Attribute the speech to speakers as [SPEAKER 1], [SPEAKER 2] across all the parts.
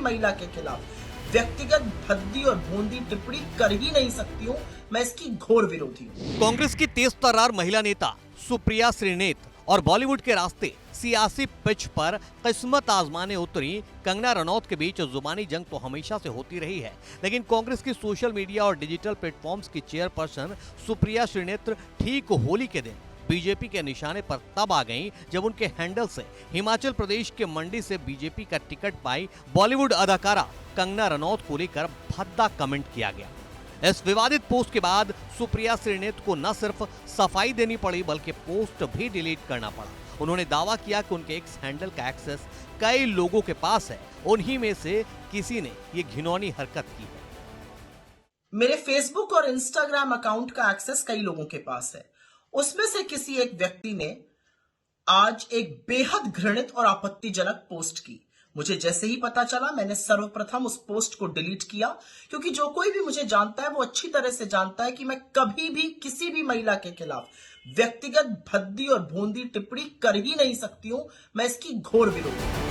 [SPEAKER 1] महिला के खिलाफ व्यक्तिगत भद्दी और भोंदी टिप्पणी कर ही नहीं सकती हूँ। मैं इसकी घोर विरोधी हूँ।
[SPEAKER 2] कांग्रेस की तेज तर्रार महिला नेता सुप्रिया श्रीनेत और बॉलीवुड के रास्ते सियासी पिच पर किस्मत आजमाने उतरी कंगना रनौत के बीच जुबानी जंग तो हमेशा से होती रही है, लेकिन कांग्रेस की सोशल मीडिया और डिजिटल प्लेटफॉर्म्स की चेयरपर्सन सुप्रिया श्रीनेत ठीक होली के दिन बीजेपी के निशाने पर तब आ गईं जब उनके हैंडल से हिमाचल प्रदेश के मंडी से बीजेपी का टिकट पाई बॉलीवुड अदाकारा कंगना रनौत को लेकर भद्दा कमेंट किया गया। इस विवादित पोस्ट के बाद सुप्रिया श्रीनेत को न सिर्फ सफाई देनी पड़ी बल्कि पोस्ट भी डिलीट करना पड़ा। उन्होंने दावा किया कि उनके एक्स हैंडल का एक्सेस कई लोगों के पास है, उन्हीं में से किसी ने ये घिनौनी हरकत की है।
[SPEAKER 1] मेरे फेसबुक और इंस्टाग्राम अकाउंट का एक्सेस कई लोगों के पास है, उसमें से किसी एक व्यक्ति ने आज एक बेहद घृणित और आपत्तिजनक पोस्ट की। मुझे जैसे ही पता चला मैंने सर्वप्रथम उस पोस्ट को डिलीट किया, क्योंकि जो कोई भी मुझे जानता है वो अच्छी तरह से जानता है कि मैं कभी भी किसी भी महिला के खिलाफ व्यक्तिगत भद्दी और भोंदी टिप्पणी कर ही नहीं सकती हूं। मैं इसकी घोर विरोधी हूं।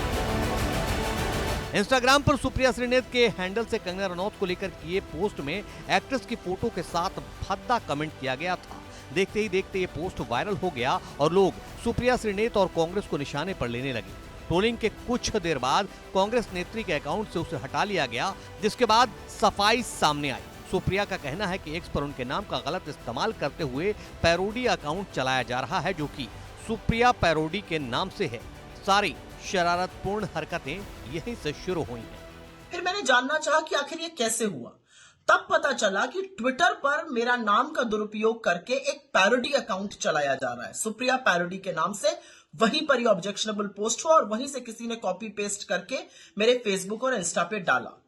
[SPEAKER 2] इंस्टाग्राम पर सुप्रिया श्रीनेत के हैंडल से कंगना रनौत को लेकर किए पोस्ट में एक्ट्रेस की फोटो के साथ भद्दा कमेंट किया गया था। देखते ही देखते ये पोस्ट वायरल हो गया और लोग सुप्रिया श्रीनेत और कांग्रेस को निशाने पर लेने लगे। ट्रोलिंग के कुछ देर बाद कांग्रेस नेत्री के अकाउंट से उसे हटा लिया गया, जिसके बाद सफाई सामने आई। सुप्रिया का कहना है कि एक्स पर उनके नाम का गलत इस्तेमाल करते हुए पैरोडी अकाउंट चलाया जा रहा है, जो कि सुप्रिया पैरोडी के नाम से है। सारी शरारतपूर्ण हरकतें यहीं से शुरू हुई हैं।
[SPEAKER 1] फिर मैंने जानना चाहा कि आखिर ये कैसे हुआ। तब पता चला कि ट्विटर पर मेरा नाम का दुरुपयोग करके एक पैरोडी अकाउंट चलाया जा रहा है सुप्रिया पैरोडी के नाम से। वहीं पर ये ऑब्जेक्शनेबल पोस्ट हुआ और वहीं से किसी ने कॉपी पेस्ट करके मेरे फेसबुक और इंस्टा पे डाला।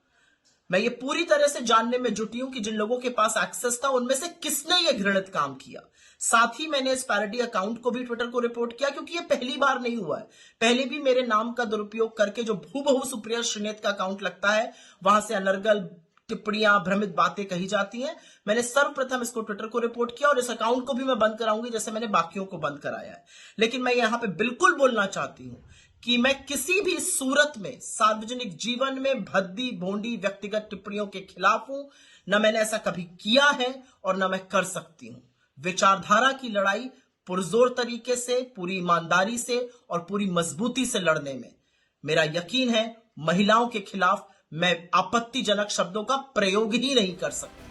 [SPEAKER 1] मैं ये पूरी तरह से जानने में जुटी हूं कि जिन लोगों के पास एक्सेस था उनमें से किसने ये घृणित काम किया। साथ ही मैंने इस पैरोडी अकाउंट को भी ट्विटर को रिपोर्ट किया, क्योंकि ये पहली बार नहीं हुआ है। पहले भी मेरे नाम का दुरुपयोग करके जो हूबहू सुप्रिया श्रीनेत का अकाउंट लगता है वहां से अनर्गल टिप्पणियां, भ्रमित बातें कही जाती हैं। मैंने सर्वप्रथम इसको ट्विटर को रिपोर्ट किया और इस अकाउंट को भी मैं बंद कराऊंगी, जैसे मैंने बाकियों को बंद कराया है। लेकिन मैं यहां पे बिल्कुल बोलना चाहती हूं कि मैं किसी भी सूरत में सार्वजनिक जीवन में भद्दी भोंडी व्यक्तिगत टिप्पणियों के खिलाफ हूं। न मैंने ऐसा कभी किया है और न मैं कर सकती हूं। विचारधारा की लड़ाई पुरजोर तरीके से, पूरी ईमानदारी से और पूरी मजबूती से लड़ने में मेरा यकीन है। महिलाओं के खिलाफ मैं आपत्तिजनक शब्दों का प्रयोग ही नहीं कर सकती।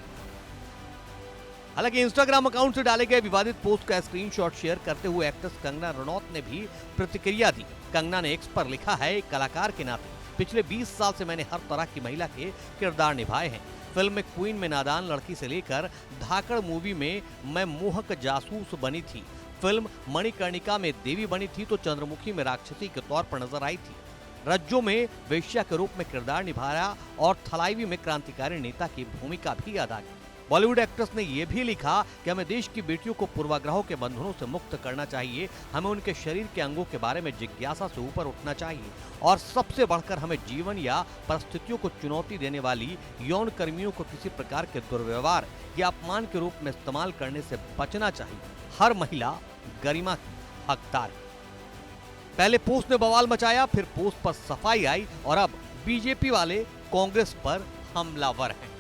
[SPEAKER 2] हालांकि इंस्टाग्राम अकाउंट से डाले गए विवादित पोस्ट का स्क्रीनशॉट शेयर करते हुए एक्ट्रेस कंगना रनौत ने भी प्रतिक्रिया दी। कंगना ने एक्स पर लिखा है, कलाकार के नाते पिछले 20 साल से मैंने हर तरह की महिला के किरदार निभाए हैं। फिल्म में क्वीन में नादान लड़की से लेकर धाकड़ मूवी में मैं मोहक जासूस बनी थी। फिल्म मणिकर्णिका में देवी बनी थी तो चंद्रमुखी में राक्षसी के तौर पर नजर आई थी। रज्जो में वेश्या के रूप में किरदार निभाया और थलाईवी में क्रांतिकारी नेता की भूमिका भी अदा की। बॉलीवुड एक्ट्रेस ने यह भी लिखा कि हमें देश की बेटियों को पूर्वाग्रहों के बंधनों से मुक्त करना चाहिए। हमें उनके शरीर के अंगों के बारे में जिज्ञासा से ऊपर उठना चाहिए और सबसे बढ़कर हमें जीवन या परिस्थितियों को चुनौती देने वाली यौन कर्मियों को किसी प्रकार के दुर्व्यवहार या अपमान के रूप में इस्तेमाल करने से बचना चाहिए। हर महिला गरिमा की हकदार है। पहले पोस्ट ने बवाल मचाया, फिर पोस्ट पर सफाई आई और अब बीजेपी वाले कांग्रेस पर हमलावर हैं।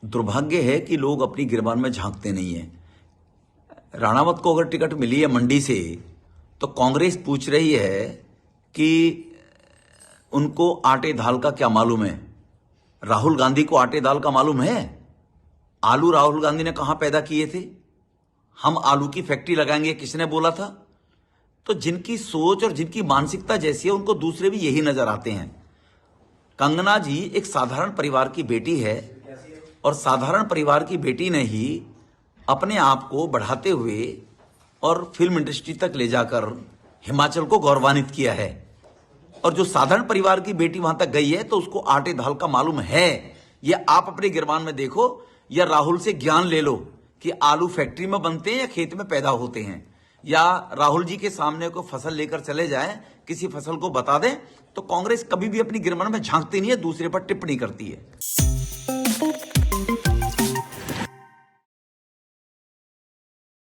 [SPEAKER 3] दुर्भाग्य है कि लोग अपनी गिरबान में झांकते नहीं है। राणावत को अगर टिकट मिली है मंडी से तो कांग्रेस पूछ रही है कि उनको आटे दाल का क्या मालूम है। राहुल गांधी को आटे दाल का मालूम है? आलू राहुल गांधी ने कहां पैदा किए थे? हम आलू की फैक्ट्री लगाएंगे किसने बोला था? तो जिनकी सोच और जिनकी मानसिकता जैसी है उनको दूसरे भी यही नजर आते हैं। कंगना जी एक साधारण परिवार की बेटी है और साधारण परिवार की बेटी ने ही अपने आप को बढ़ाते हुए और फिल्म इंडस्ट्री तक ले जाकर हिमाचल को गौरवान्वित किया है। और जो साधारण परिवार की बेटी वहां तक गई है तो उसको आटे दाल का मालूम है। ये आप अपने गिरबान में देखो या राहुल से ज्ञान ले लो कि आलू फैक्ट्री में बनते हैं या खेत में पैदा होते हैं। या राहुल जी के सामने कोई फसल लेकर चले जाए, किसी फसल को बता दें तो कांग्रेस कभी भी अपनी गिरबान में झांकती नहीं है, दूसरे पर टिप्पणी करती है।